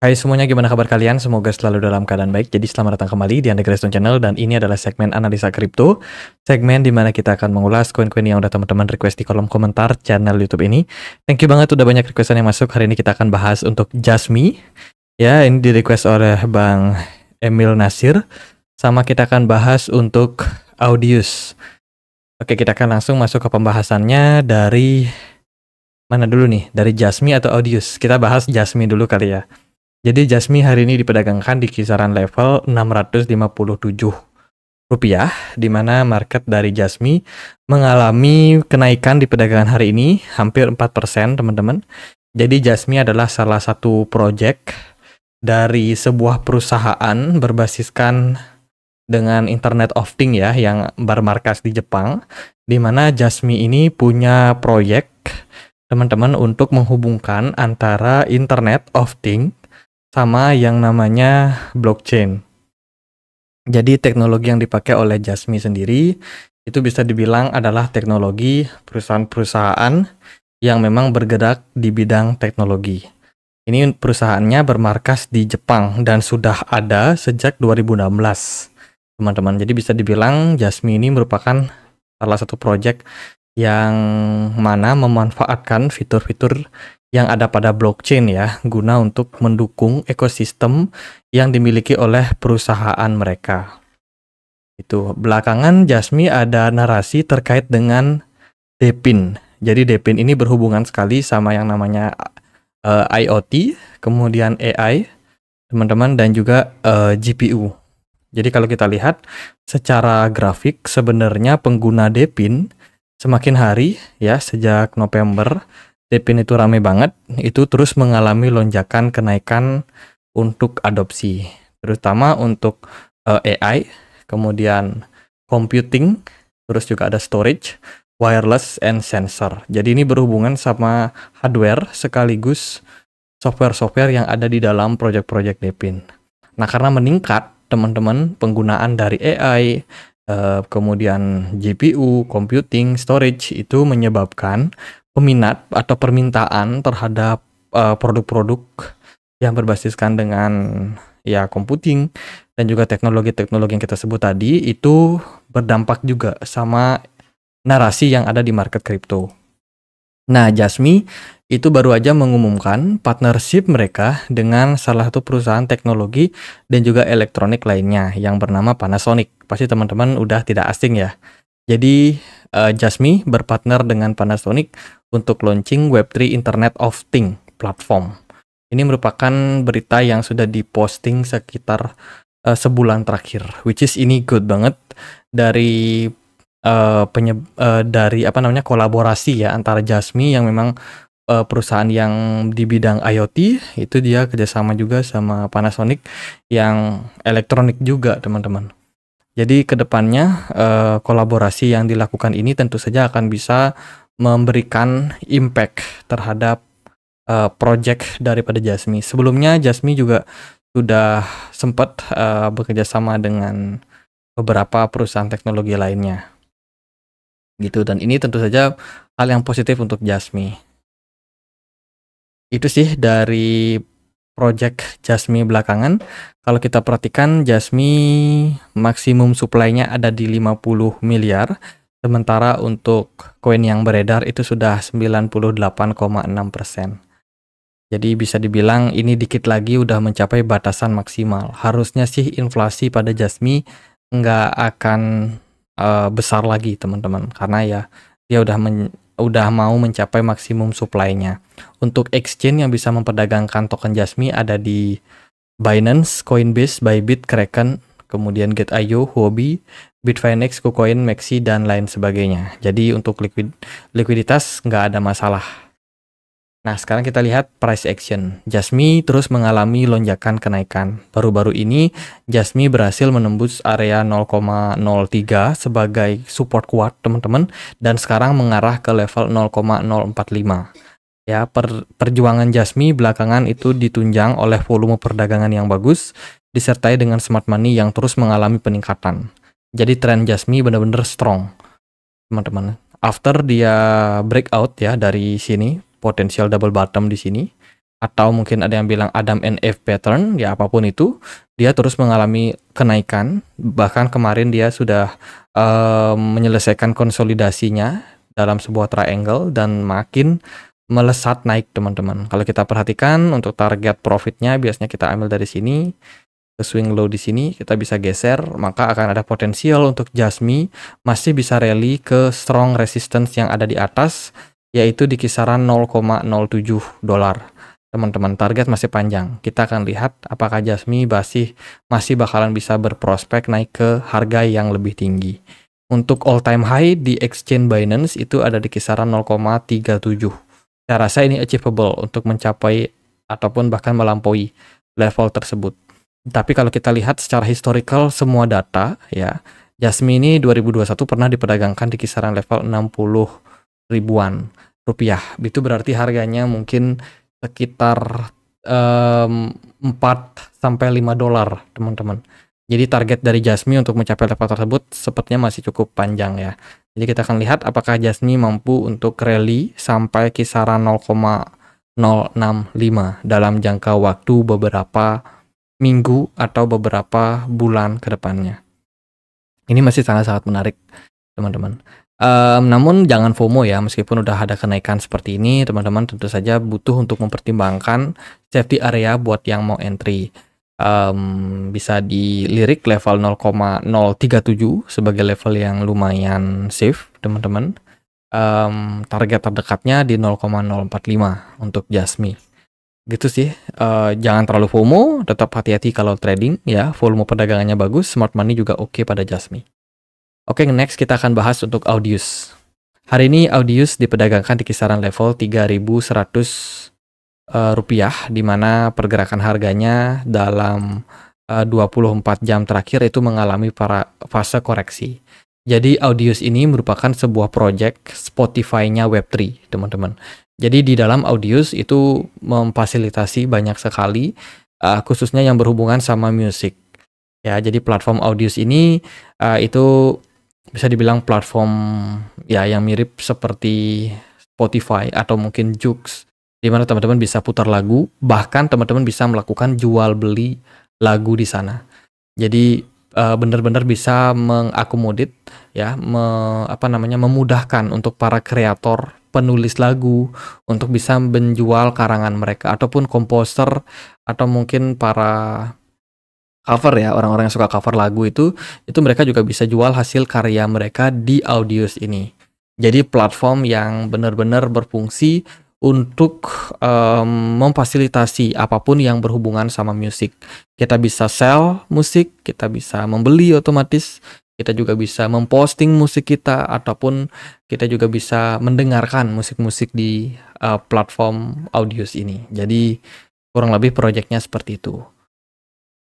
Hai semuanya, gimana kabar kalian? Semoga selalu dalam keadaan baik. Jadi selamat datang kembali di Andre Graystone Channel, dan ini adalah segmen analisa kripto. Segmen dimana kita akan mengulas koin-koin yang udah teman-teman request di kolom komentar channel YouTube ini. Thank you banget, udah banyak requestan yang masuk. Hari ini kita akan bahas untuk Jasmy. Ya, ini di request oleh Bang Emil Nasir. Sama kita akan bahas untuk Audius. Oke, kita akan langsung masuk ke pembahasannya dari mana dulu nih? Dari Jasmy atau Audius? Kita bahas Jasmy dulu kali ya. Jadi Jasmy hari ini diperdagangkan di kisaran level 657 rupiah, di mana market dari Jasmy mengalami kenaikan di perdagangan hari ini hampir 4%, teman-teman. Jadi Jasmy adalah salah satu project dari sebuah perusahaan berbasiskan dengan Internet of Things ya, yang bermarkas di Jepang, di mana Jasmy ini punya proyek, teman-teman, untuk menghubungkan antara Internet of Things sama yang namanya blockchain. Jadi teknologi yang dipakai oleh Jasmy sendiri itu bisa dibilang adalah teknologi perusahaan-perusahaan yang memang bergerak di bidang teknologi. Ini perusahaannya bermarkas di Jepang dan sudah ada sejak 2016, teman-teman. Jadi bisa dibilang Jasmy ini merupakan salah satu project yang mana memanfaatkan fitur-fitur yang ada pada blockchain ya, guna untuk mendukung ekosistem yang dimiliki oleh perusahaan mereka. Itu belakangan Jasmy ada narasi terkait dengan DePIN. Jadi DePIN ini berhubungan sekali sama yang namanya IoT, kemudian AI, teman-teman, dan juga GPU. Jadi kalau kita lihat secara grafik, sebenarnya pengguna DePIN semakin hari ya, sejak November DePIN itu rame banget, itu terus mengalami lonjakan kenaikan untuk adopsi, terutama untuk AI, kemudian computing, terus juga ada storage, wireless, and sensor. Jadi ini berhubungan sama hardware sekaligus software-software yang ada di dalam project-project DePIN. Nah, karena meningkat, teman-teman, penggunaan dari AI, kemudian GPU, computing, storage, itu menyebabkan peminat atau permintaan terhadap produk-produk yang berbasiskan dengan ya computing dan juga teknologi-teknologi yang kita sebut tadi, itu berdampak juga sama narasi yang ada di market kripto. Nah, Jasmy itu baru aja mengumumkan partnership mereka dengan salah satu perusahaan teknologi dan juga elektronik lainnya yang bernama Panasonic. Pasti teman-teman udah tidak asing ya. Jadi Jasmy berpartner dengan Panasonic untuk launching Web3 Internet of Things platform. Ini merupakan berita yang sudah diposting sekitar sebulan terakhir, which is ini good banget dari dari kolaborasi ya antara Jasmy yang memang perusahaan yang di bidang IoT, itu dia kerjasama juga sama Panasonic yang elektronik juga, teman-teman. Jadi kedepannya kolaborasi yang dilakukan ini tentu saja akan bisa memberikan impact terhadap project daripada Jasmy. Sebelumnya Jasmy juga sudah sempat bekerja sama dengan beberapa perusahaan teknologi lainnya, gitu. Dan ini tentu saja hal yang positif untuk Jasmy. Itu sih dari project Jasmy belakangan. Kalau kita perhatikan, Jasmy maksimum supply-nya ada di 50 miliar. Sementara untuk koin yang beredar itu sudah 98,6%. Jadi bisa dibilang ini dikit lagi udah mencapai batasan maksimal. Harusnya sih inflasi pada Jasmy nggak akan besar lagi, teman-teman. Karena ya dia udah mau mencapai maksimum supply-nya. Untuk exchange yang bisa memperdagangkan token Jasmy ada di Binance, Coinbase, Bybit, Kraken, kemudian Gate.io, Huobi, Bitfinex, KuCoin, Maxi, dan lain sebagainya. Jadi untuk likuiditas nggak ada masalah. Nah, sekarang kita lihat price action. Jasmy terus mengalami lonjakan kenaikan. Baru-baru ini Jasmy berhasil menembus area 0,03 sebagai support kuat, teman-teman, dan sekarang mengarah ke level 0,045. Ya, perjuangan Jasmy belakangan itu ditunjang oleh volume perdagangan yang bagus disertai dengan smart money yang terus mengalami peningkatan. Jadi tren Jasmy benar-benar strong, teman-teman. After dia breakout ya dari sini, potensial double bottom di sini, atau mungkin ada yang bilang Adam and Eve pattern, ya apapun itu, dia terus mengalami kenaikan. Bahkan kemarin dia sudah menyelesaikan konsolidasinya dalam sebuah triangle dan makin melesat naik, teman-teman. Kalau kita perhatikan untuk target profitnya biasanya kita ambil dari sini ke swing low di sini, kita bisa geser, maka akan ada potensial untuk Jasmy masih bisa rally ke strong resistance yang ada di atas, yaitu di kisaran 0,07 dolar. Teman-teman, target masih panjang. Kita akan lihat apakah Jasmy masih bakalan bisa berprospek naik ke harga yang lebih tinggi. Untuk all time high di exchange Binance itu ada di kisaran 0,37. Saya rasa ini achievable untuk mencapai ataupun bahkan melampaui level tersebut. Tapi kalau kita lihat secara historical semua data, ya, Jasmy ini 2021 pernah diperdagangkan di kisaran level 60 ribuan rupiah. Itu berarti harganya mungkin sekitar 4 sampai 5 dolar, teman-teman. Jadi target dari Jasmy untuk mencapai level tersebut sepertinya masih cukup panjang, ya. Jadi kita akan lihat apakah Jasmy mampu untuk rally sampai kisaran 0,065 dalam jangka waktu beberapa minggu atau beberapa bulan ke depannya. Ini masih sangat-sangat menarik, teman-teman. Namun jangan FOMO ya, meskipun udah ada kenaikan seperti ini, teman-teman tentu saja butuh untuk mempertimbangkan safety area buat yang mau entry. Bisa dilirik level 0,037 sebagai level yang lumayan safe, teman-teman. Target terdekatnya di 0,045 untuk Jasmy. Gitu sih, jangan terlalu FOMO, tetap hati-hati kalau trading ya, volume perdagangannya bagus, smart money juga oke pada Jasmy. Oke, next kita akan bahas untuk Audius. Hari ini Audius diperdagangkan di kisaran level 3.100 rupiah, di mana pergerakan harganya dalam 24 jam terakhir itu mengalami fase koreksi. Jadi Audius ini merupakan sebuah project Spotify-nya Web3, teman-teman. Jadi di dalam Audius itu memfasilitasi banyak sekali, khususnya yang berhubungan sama musik. Ya, jadi platform Audius ini itu bisa dibilang platform ya yang mirip seperti Spotify atau mungkin Joox, di mana teman-teman bisa putar lagu, bahkan teman-teman bisa melakukan jual beli lagu di sana. Jadi benar-benar bisa mengakomodir ya, memudahkan untuk para kreator penulis lagu untuk bisa menjual karangan mereka, ataupun komposer atau mungkin para cover ya, orang-orang yang suka cover lagu itu mereka juga bisa jual hasil karya mereka di Audius ini. Jadi platform yang benar-benar berfungsi untuk memfasilitasi apapun yang berhubungan sama musik. Kita bisa sell musik, kita bisa membeli otomatis, kita juga bisa memposting musik kita, ataupun kita juga bisa mendengarkan musik-musik di platform Audius ini. Jadi kurang lebih proyeknya seperti itu.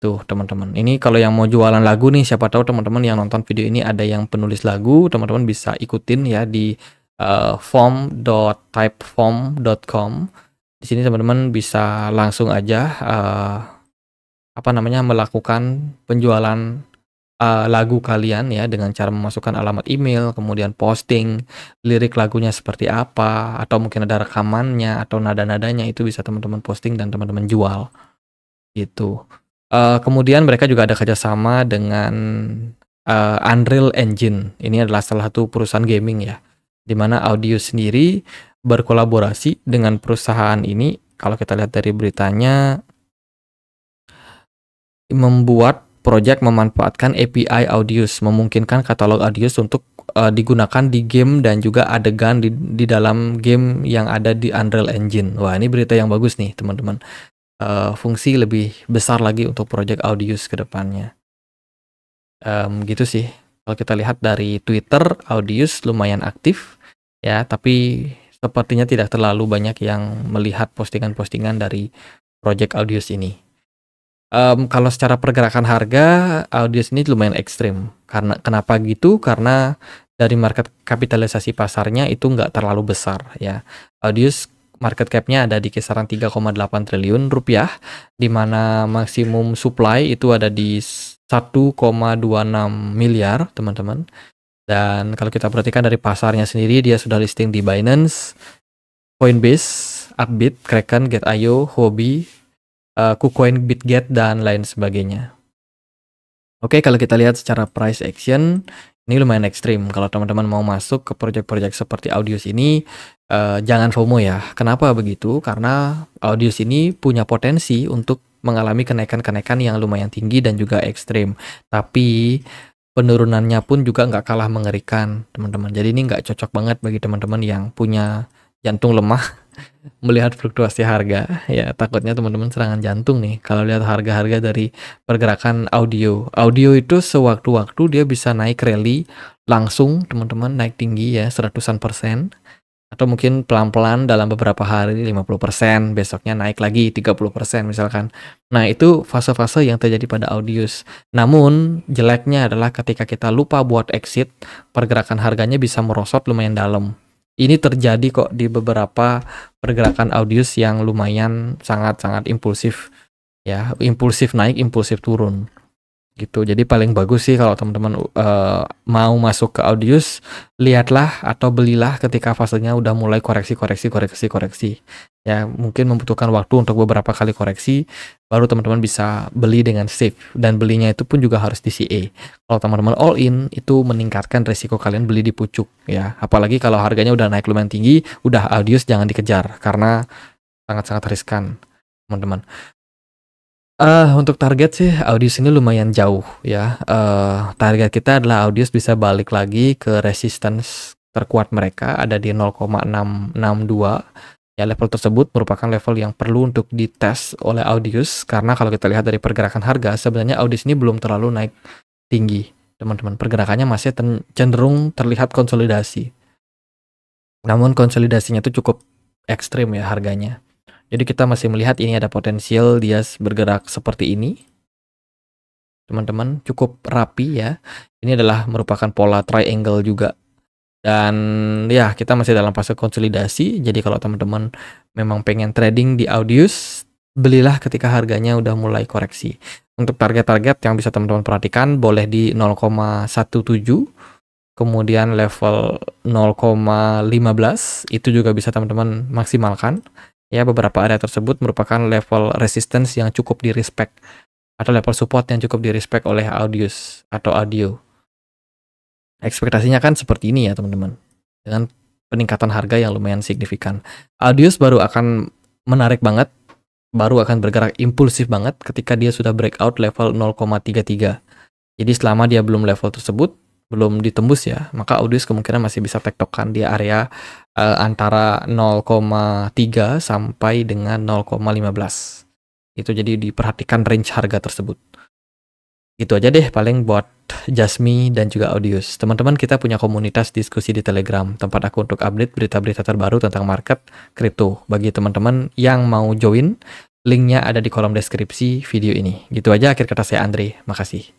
Tuh teman-teman, ini kalau yang mau jualan lagu nih, siapa tahu teman-teman yang nonton video ini ada yang penulis lagu, teman-teman bisa ikutin ya di form.typeform.com. Di sini teman-teman bisa langsung aja melakukan penjualan lagu kalian ya, dengan cara memasukkan alamat email, kemudian posting lirik lagunya seperti apa, atau mungkin ada rekamannya atau nada-nadanya, itu bisa teman-teman posting dan teman-teman jual gitu. Kemudian mereka juga ada kerjasama dengan Unreal Engine. Ini adalah salah satu perusahaan gaming ya, dimana Audius sendiri berkolaborasi dengan perusahaan ini. Kalau kita lihat dari beritanya, membuat proyek memanfaatkan API Audius, memungkinkan katalog Audius untuk digunakan di game dan juga adegan di dalam game yang ada di Unreal Engine. Wah, ini berita yang bagus nih teman-teman. Fungsi lebih besar lagi untuk proyek Audius ke depannya. Gitu sih. Kalau kita lihat dari Twitter, Audius lumayan aktif ya, tapi sepertinya tidak terlalu banyak yang melihat postingan-postingan dari proyek Audius ini. Kalau secara pergerakan harga, Audius ini lumayan ekstrim. Kenapa gitu? Karena dari market kapitalisasi pasarnya itu nggak terlalu besar ya. Audius market cap-nya ada di kisaran 3,8 triliun rupiah, di mana maksimum supply itu ada di 1,26 miliar, teman-teman. Dan kalau kita perhatikan dari pasarnya sendiri, dia sudah listing di Binance, Coinbase, Upbit, Kraken, Get.io, Huobi, KuCoin, BitGet, dan lain sebagainya. Oke, kalau kita lihat secara price action, ini lumayan ekstrim. Kalau teman-teman mau masuk ke project-project seperti Audius ini, jangan FOMO ya. Kenapa begitu? Karena Audius ini punya potensi untuk mengalami kenaikan-kenaikan yang lumayan tinggi dan juga ekstrim. Tapi penurunannya pun juga nggak kalah mengerikan, teman-teman. Jadi ini nggak cocok banget bagi teman-teman yang punya jantung lemah melihat fluktuasi harga. Ya, takutnya teman-teman serangan jantung nih kalau lihat harga-harga dari pergerakan audio. Audio itu sewaktu-waktu dia bisa naik rally langsung, teman-teman, naik tinggi ya, 100%. Atau mungkin pelan-pelan dalam beberapa hari 50%, besoknya naik lagi 30% misalkan. Nah, itu fase-fase yang terjadi pada Audius. Namun, jeleknya adalah ketika kita lupa buat exit, pergerakan harganya bisa merosot lumayan dalam. Ini terjadi kok di beberapa pergerakan Audius yang lumayan sangat-sangat impulsif. Ya, impulsif naik, impulsif turun. Gitu. Jadi paling bagus sih kalau teman-teman mau masuk ke Audius, lihatlah atau belilah ketika fasenya udah mulai koreksi. Ya, mungkin membutuhkan waktu untuk beberapa kali koreksi, baru teman-teman bisa beli dengan safe, dan belinya itu pun juga harus di CA. Kalau teman-teman all in, itu meningkatkan resiko kalian beli di pucuk ya. Apalagi kalau harganya udah naik lumayan tinggi, udah Audius jangan dikejar karena sangat-sangat riskan, teman-teman. Untuk target sih Audius ini lumayan jauh ya. Target kita adalah Audius bisa balik lagi ke resistance terkuat mereka ada di 0,662. Ya, level tersebut merupakan level yang perlu untuk dites oleh Audius karena kalau kita lihat dari pergerakan harga sebenarnya Audius ini belum terlalu naik tinggi, teman-teman. Pergerakannya masih cenderung terlihat konsolidasi. Namun konsolidasinya itu cukup ekstrim ya harganya. Jadi kita masih melihat ini ada potensial dia bergerak seperti ini. Teman-teman, cukup rapi ya. Ini adalah merupakan pola triangle juga. Dan ya, kita masih dalam fase konsolidasi. Jadi kalau teman-teman memang pengen trading di Audius, belilah ketika harganya udah mulai koreksi. Untuk target-target yang bisa teman-teman perhatikan, boleh di 0,17, kemudian level 0,15, itu juga bisa teman-teman maksimalkan. Ya, beberapa area tersebut merupakan level resistance yang cukup di respect atau level support yang cukup di respect oleh Audius atau audio. Ekspektasinya kan seperti ini ya, teman-teman. Dengan peningkatan harga yang lumayan signifikan. Audius baru akan menarik banget, baru akan bergerak impulsif banget ketika dia sudah breakout level 0,33. Jadi selama dia belum level tersebut, belum ditembus ya, maka Audius kemungkinan masih bisa tektokan di area antara 0,3 sampai dengan 0,15. Itu jadi diperhatikan range harga tersebut. Gitu aja deh paling buat Jasmy dan juga Audius. Teman-teman, kita punya komunitas diskusi di Telegram, tempat aku untuk update berita-berita terbaru tentang market kripto. Bagi teman-teman yang mau join, linknya ada di kolom deskripsi video ini. Gitu aja akhir kata saya Andre, makasih.